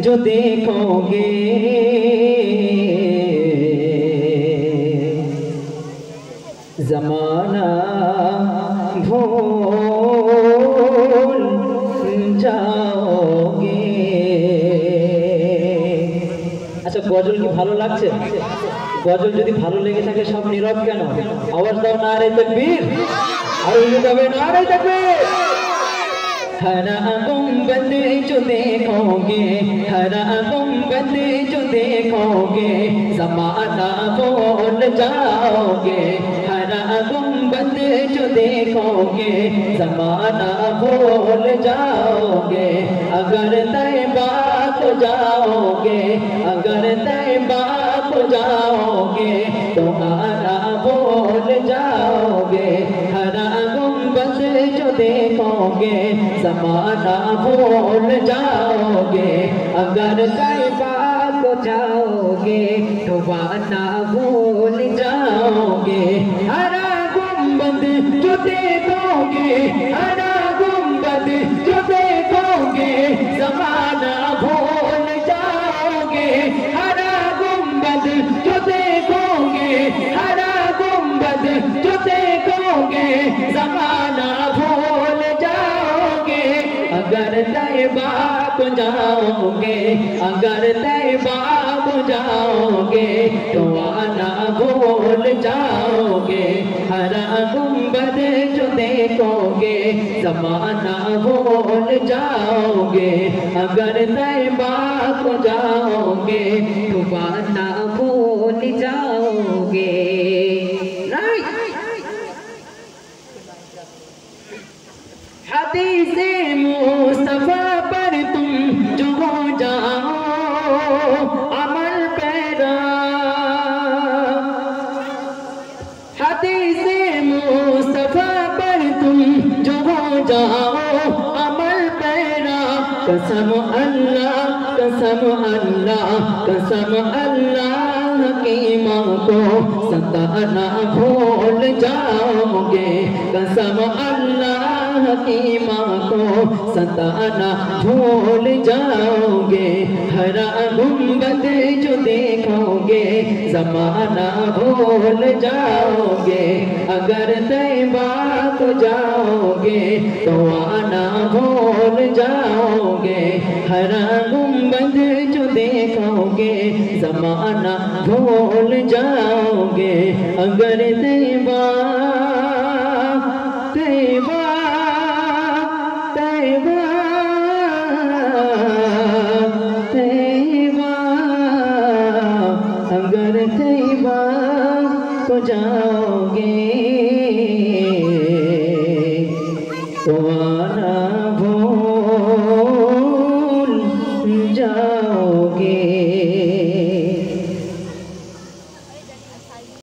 जो देखोगे ज़माना भूल जाओगे। अच्छा गজল কি ভালো লাগছে? গজল যদি ভালো লেগে থাকে সব নীরব কেন? আওয়াজ দাও নারে তাকবীর। আর যাবে নারে তাকবীর। हरा गुंबद जो देखोगे, हरा गुंबद जो देखोगे ज़माना भूल जाओगे। हरा गुंबद जो देखोगे ज़माना भूल जाओगे। अगर तैबा को जाओगे, अगर तैबा को जाओगे तो आना भूल जाओगे। हरा गुंबद जो देखोगे ज़माना भूल जाओगे। अगर तैबा को जाओगे तो वाना भूल जाओगे। हरा गुंबद जो देखोगे, हरा गुंबद जो देखोगे ज़माना भूल जाओगे। हरा गुंबद जो देखोगे, हरा गुंबद जो देखोगे ज़माना भूल जाओगे। अगर तैबा को जाओगे, अगर तैबा को जाओगे तो आना भूल जाओगे। हरा गुंबद जो देखोगे ज़माना भूल जाओगे। अगर तैबा को जाओगे तो आना भूल जाओगे। हदीसे मुस्तफा पर तुम जो हो जाओ अमल पैरा। हदीसे मुस्तफा पर तुम जो हो जाओ अमल पैरा। कसम अल्लाह, कसम अल्लाह, कसम अल्लाह की माँ को सताना भूल जाओगे। कसम अल्लाह की माँ को सताना भूल जाओगे। हरा गुंबद जो देखोगे ज़माना भूल जाओगे। अगर तैबा को जाओगे तो आना भूल जाओगे। हरा गुंबद जो देखोगे ज़माना भूल जाओगे। अगर तैबा तैबा तैबा तैबा अगर तैबा को जाओगे तो आना भूल जाओ।